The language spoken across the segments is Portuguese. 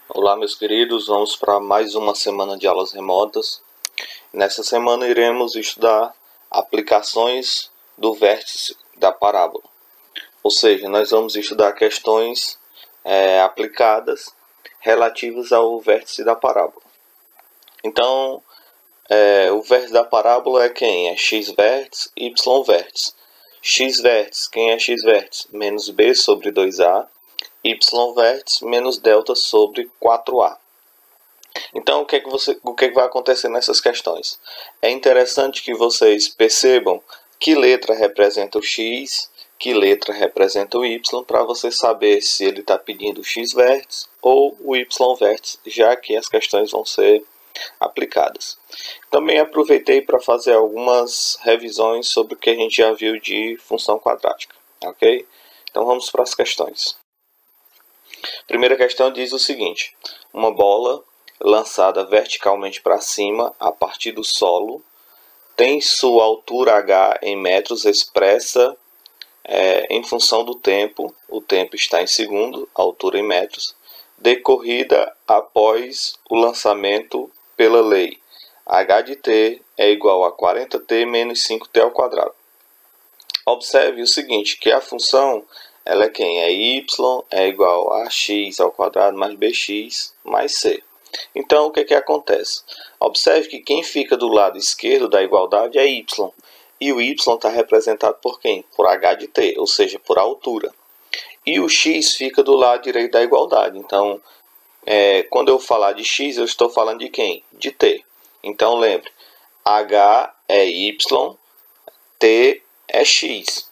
Olá, meus queridos, vamos para mais uma semana de aulas remotas. Nessa semana iremos estudar aplicações do vértice da parábola, ou seja, nós vamos estudar questões aplicadas relativas ao vértice da parábola. Então, o vértice da parábola é quem? É x vértice, y vértice. X vértice, quem é x vértice? Menos b sobre 2a. Y vértice menos delta sobre 4a. Então, o que vai acontecer nessas questões? É interessante que vocês percebam que letra representa o x, que letra representa o y, para você saber se ele está pedindo o x vértice ou o y vértice, já que as questões vão ser aplicadas. Também aproveitei para fazer algumas revisões sobre o que a gente já viu de função quadrática, ok? Então vamos para as questões. Primeira questão diz o seguinte: uma bola lançada verticalmente para cima a partir do solo tem sua altura h em metros expressa em função do tempo, o tempo está em segundo, a altura em metros, decorrida após o lançamento pela lei h de t é igual a 40t menos 5t ao quadrado. Observe o seguinte, que a função ela é quem? É y é igual a x ao quadrado mais bx mais c. Então, o que acontece? Observe que quem fica do lado esquerdo da igualdade é y. E o y está representado por quem? Por h de t, ou seja, por altura. E o x fica do lado direito da igualdade. Então, quando eu falar de x, eu estou falando de quem? De t. Então, lembre, h é y, t é x.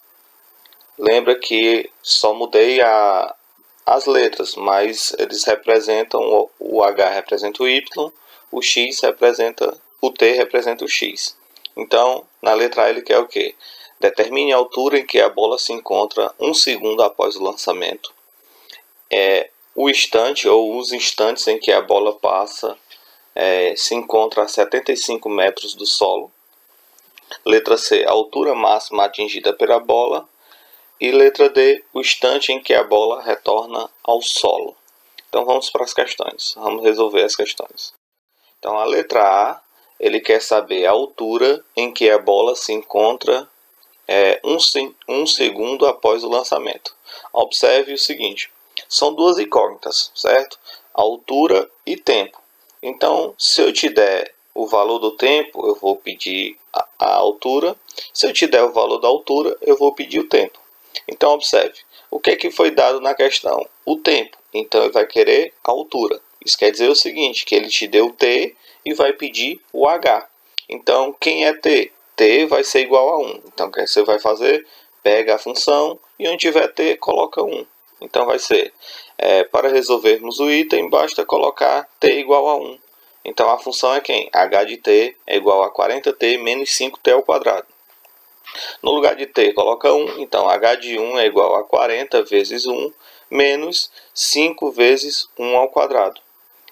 Lembra que só mudei as letras, mas eles representam, o h representa o y, o x representa, o t representa o x. Então, na letra A ele quer o quê? Determine a altura em que a bola se encontra 1 segundo após o lançamento. O instante ou os instantes em que a bola passa se encontra a 75 metros do solo. Letra C, a altura máxima atingida pela bola. E letra D, o instante em que a bola retorna ao solo. Então vamos para as questões. Vamos resolver as questões. Então a letra A, ele quer saber a altura em que a bola se encontra um segundo após o lançamento. Observe o seguinte, são duas incógnitas, certo? Altura e tempo. Então, se eu te der o valor do tempo, eu vou pedir a altura. Se eu te der o valor da altura, eu vou pedir o tempo. Então, observe, o que foi dado na questão? O tempo. Então, ele vai querer a altura. Isso quer dizer o seguinte, que ele te deu t e vai pedir o h. Então, quem é t? T vai ser igual a 1. Então, o que você vai fazer? Pega a função e onde tiver t, coloca 1. Então, vai ser, para resolvermos o item, basta colocar t igual a 1. Então, a função é quem? h de t é igual a 40t menos 5t ao quadrado. No lugar de t, coloca 1. Então, h de 1 é igual a 40 vezes 1 menos 5 vezes 1 ao quadrado.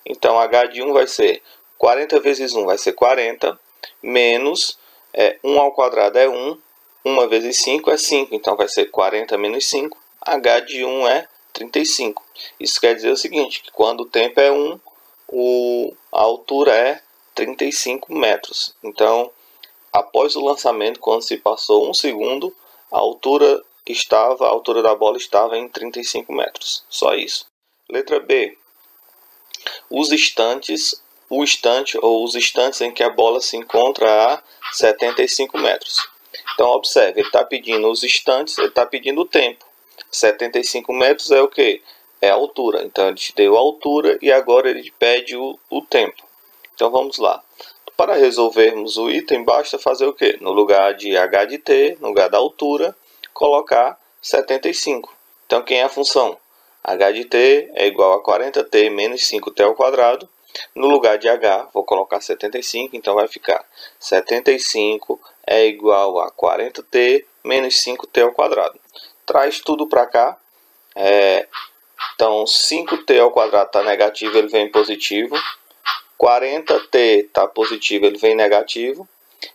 Então, h de 1 vai ser 40 vezes 1 vai ser 40, menos 1 ao quadrado é 1, 1 vezes 5 é 5. Então, vai ser 40 menos 5, h de 1 é 35. Isso quer dizer o seguinte, que quando o tempo é 1, a altura é 35 metros. Então, após o lançamento, quando se passou 1 segundo, a altura da bola estava em 35 metros. Só isso. Letra B. O instante ou os instantes em que a bola se encontra a 75 metros. Então, observe, ele está pedindo os instantes, ele está pedindo o tempo. 75 metros é o quê? É a altura. Então, ele te deu a altura e agora ele pede o tempo. Então, vamos lá. Para resolvermos o item, basta fazer o quê? No lugar de h de t, no lugar da altura, colocar 75. Então, quem é a função? h de t é igual a 40t menos 5t ao quadrado. No lugar de h, vou colocar 75, então vai ficar 75 é igual a 40t menos 5t ao quadrado. Traz tudo para cá. Então, 5t ao quadrado está negativo, ele vem positivo. 40t está positivo, ele vem negativo.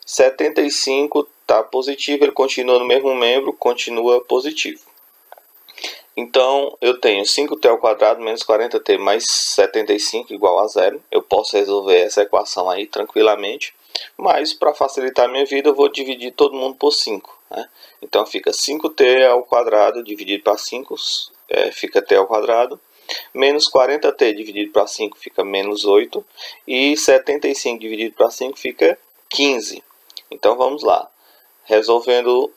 75 está positivo, ele continua no mesmo membro, continua positivo. Então, eu tenho 5t ao quadrado menos 40t mais 75 igual a zero. Eu posso resolver essa equação aí tranquilamente. Mas, para facilitar a minha vida, eu vou dividir todo mundo por 5. Né? Então, fica 5t ao quadrado dividido para 5, fica t ao quadrado. Menos 40t dividido para 5 fica menos 8. E 75 dividido para 5 fica 15. Então, vamos lá. Resolvendo...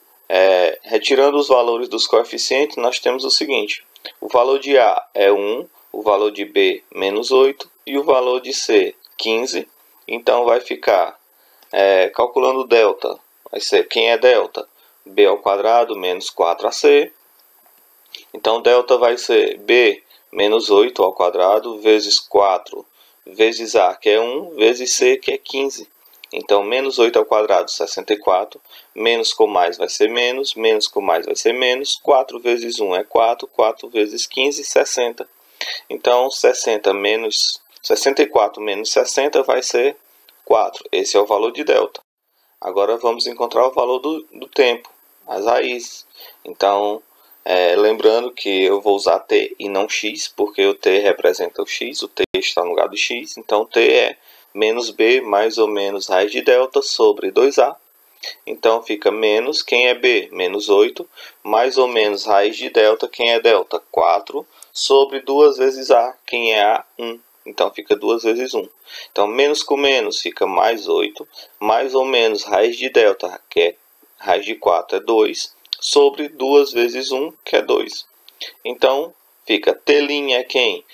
retirando os valores dos coeficientes, nós temos o seguinte: o valor de A é 1, o valor de B menos 8 e o valor de C 15. Então vai ficar, calculando o delta, vai ser, quem é delta? B ao quadrado menos 4AC. Então delta vai ser B menos 8 ao quadrado vezes 4 vezes A, que é 1, vezes C, que é 15. Então, menos 8 ao quadrado, 64. Menos com mais vai ser menos. Menos com mais vai ser menos. 4 vezes 1 é 4. 4 vezes 15, 60. Então, 64 menos 60 vai ser 4. Esse é o valor de delta. Agora, vamos encontrar o valor do tempo, as raízes. Então, lembrando que eu vou usar t e não x, porque o t representa o x. O t está no lugar do x. Então, t é menos b mais ou menos raiz de delta sobre 2a. Então fica menos, quem é b? Menos 8, mais ou menos raiz de delta, quem é delta? 4, sobre 2 vezes a, quem é a? 1. Então fica 2 vezes 1. Então menos com menos fica mais 8, mais ou menos raiz de delta, que é raiz de 4, é 2, sobre 2 vezes 1, que é 2. Então fica t' é quem?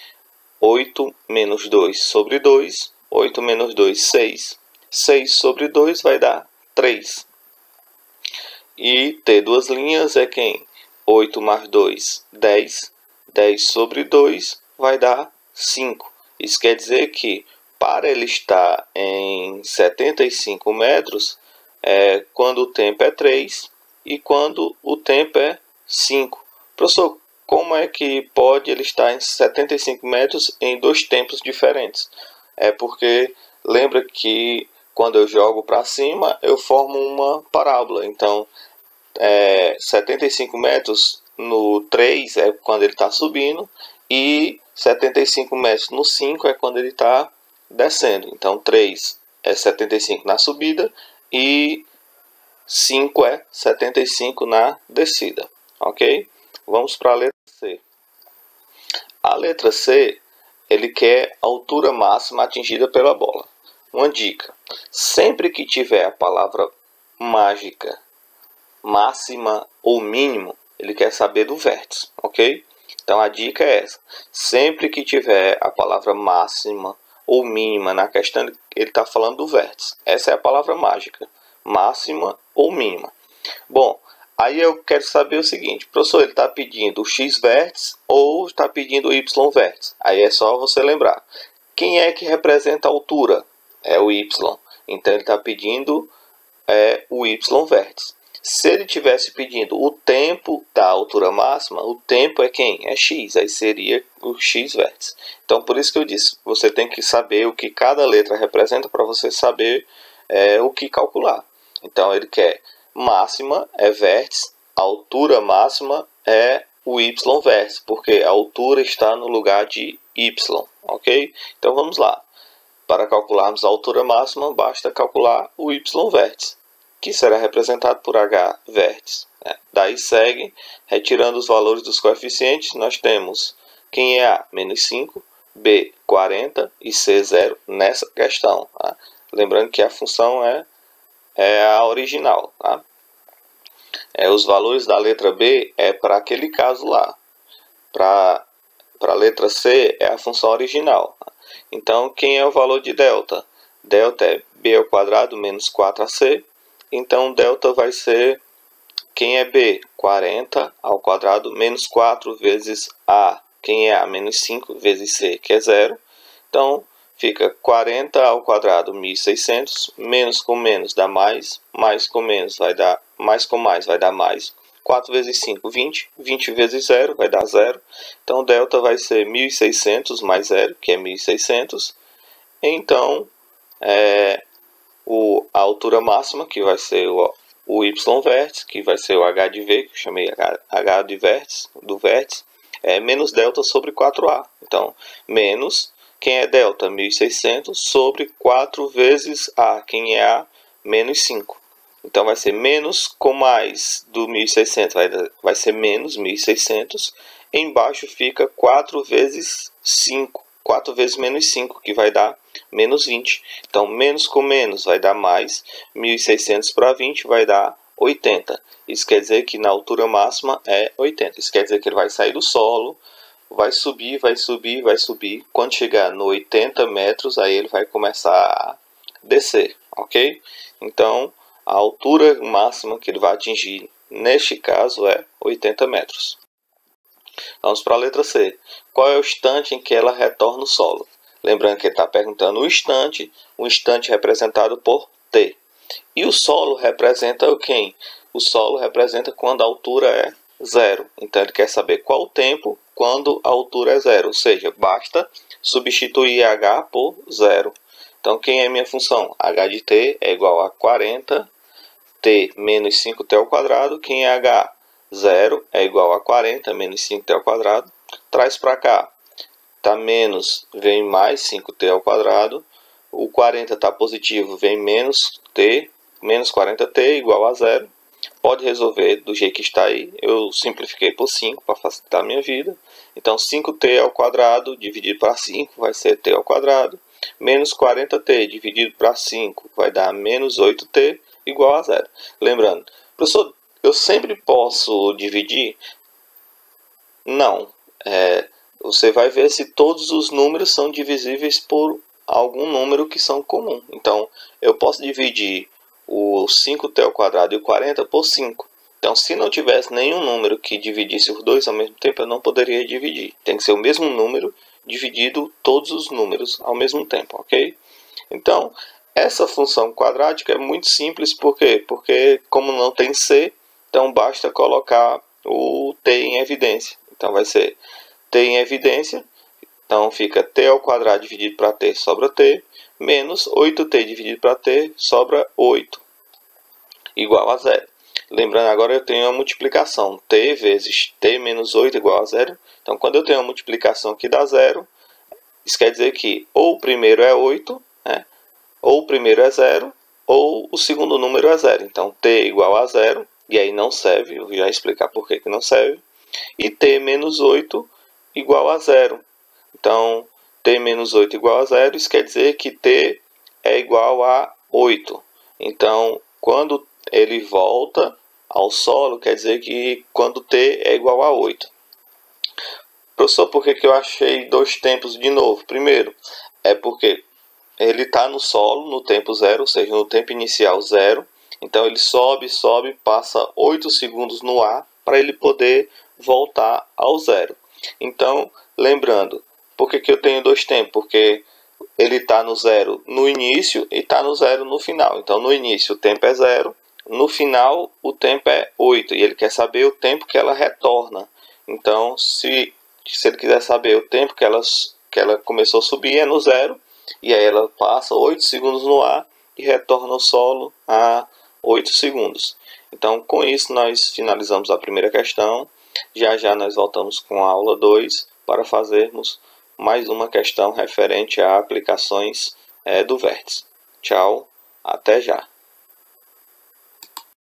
8 menos 2 sobre 2. 8 menos 2, 6. 6 sobre 2 vai dar 3. E T duas linhas é quem? 8 mais 2, 10. 10 sobre 2 vai dar 5. Isso quer dizer que, para ele estar em 75 metros, quando o tempo é 3 e quando o tempo é 5. Professor, como é que pode ele estar em 75 metros em dois tempos diferentes? É porque lembra que quando eu jogo para cima eu formo uma parábola. Então 75 metros no 3 é quando ele está subindo e 75 metros no 5 é quando ele está descendo. Então 3 é 75 na subida e 5 é 75 na descida. Ok? Vamos para a letra C. A letra C, ele quer a altura máxima atingida pela bola. Uma dica: sempre que tiver a palavra mágica, máxima ou mínimo, ele quer saber do vértice, ok? Então a dica é essa: sempre que tiver a palavra máxima ou mínima na questão, ele está falando do vértice. Essa é a palavra mágica: máxima ou mínima. Bom, aí eu quero saber o seguinte: professor, ele está pedindo o x vértice ou está pedindo o y vértice? Aí é só você lembrar. Quem é que representa a altura? É o y. Então ele está pedindo o y vértice. Se ele tivesse pedindo o tempo da altura máxima, o tempo é quem? É x. Aí seria o x vértice. Então por isso que eu disse, você tem que saber o que cada letra representa para você saber o que calcular. Então ele quer máxima é vértice, altura máxima é o y vértice, porque a altura está no lugar de y, ok? Então vamos lá. Para calcularmos a altura máxima, basta calcular o y vértice, que será representado por h vértice. Daí segue, retirando os valores dos coeficientes, nós temos quem é A? Menos 5, B 40 e C 0 nessa questão. Tá? Lembrando que a função é a original. Tá? Os valores da letra B é para aquele caso lá. Para a letra C é a função original. Tá? Então, quem é o valor de delta? Delta é B ao quadrado menos 4AC. Então, delta vai ser, quem é B? 40 ao quadrado menos 4 vezes A. Quem é A? Menos 5 vezes C, que é 0. Então, fica 40 ao quadrado, 1.600, menos com menos dá mais com menos vai dar, mais com mais vai dar mais. 4 vezes 5, 20, 20 vezes 0 vai dar 0. Então, delta vai ser 1.600 mais 0, que é 1.600. Então, a altura máxima, que vai ser o y vértice, que vai ser o h de v, que eu chamei h de vértice, do vértice. é menos delta sobre 4A. Então, menos, quem é delta? 1.600 sobre 4 vezes A. Quem é A? Menos 5. Então, vai ser menos com mais do 1.600, vai ser menos 1.600. Embaixo fica 4 vezes 5. 4 vezes menos 5, que vai dar menos 20. Então, menos com menos vai dar mais. 1.600 para 20 vai dar 80. Isso quer dizer que na altura máxima é 80. Isso quer dizer que ele vai sair do solo, vai subir, vai subir, vai subir. Quando chegar no 80 metros, aí ele vai começar a descer, ok? Então, a altura máxima que ele vai atingir, neste caso, é 80 metros. Vamos para a letra C. Qual é o instante em que ela retorna ao solo? Lembrando que ele está perguntando o instante representado por T. E o solo representa o quem? O solo representa quando a altura é 0. Então ele quer saber qual o tempo quando a altura é 0. Ou seja, basta substituir h por 0. Então quem é minha função? h de t é igual a 40 t menos 5t ao quadrado. Quem é h? 0 é igual a 40 menos 5t ao quadrado. Traz para cá. Tá menos, vem mais 5t ao quadrado. O 40 está positivo, vem menos t. Menos 40t igual a 0. Pode resolver do jeito que está aí. Eu simplifiquei por 5 para facilitar a minha vida. Então 5t ao quadrado dividido para 5 vai ser t ao quadrado. Menos 40t dividido para 5 vai dar menos 8t igual a 0. Lembrando, professor, eu sempre posso dividir? Não. Você vai ver se todos os números são divisíveis por algum número que são comum. Então, eu posso dividir o 5t ao quadrado e o 40 por 5. Então, se não tivesse nenhum número que dividisse os dois ao mesmo tempo, eu não poderia dividir. Tem que ser o mesmo número dividido todos os números ao mesmo tempo, ok? Então, essa função quadrática é muito simples, por quê? Porque como não tem c, então basta colocar o t em evidência. Então, vai ser t em evidência, então fica t ao quadrado dividido para t sobra t, menos 8t dividido para t sobra 8, igual a 0. Lembrando agora eu tenho a multiplicação, t vezes t menos 8 igual a 0. Então quando eu tenho a multiplicação que dá 0, isso quer dizer que ou o primeiro é 8, né? Ou o primeiro é 0, ou o segundo número é 0. Então t igual a 0, e aí não serve, eu vou já explicar por que não serve. E t menos 8 igual a 0. Então, t menos 8 igual a 0, isso quer dizer que t é igual a 8. Então, quando ele volta ao solo, quer dizer que quando t é igual a 8. Professor, por que eu achei dois tempos de novo? Primeiro, é porque ele está no solo no tempo 0, ou seja, no tempo inicial 0. Então, ele sobe, passa 8 segundos no ar para ele poder voltar ao 0. Então, lembrando, por que eu tenho dois tempos? Porque ele está no 0 no início e está no 0 no final. Então, no início o tempo é 0, no final o tempo é 8. E ele quer saber o tempo que ela retorna. Então, se ele quiser saber o tempo que ela começou a subir, é no 0. E aí ela passa 8 segundos no ar e retorna ao solo a 8 segundos. Então, com isso, nós finalizamos a primeira questão. Já já nós voltamos com a aula 2 para fazermos mais uma questão referente a aplicações do vértice. Tchau, até já.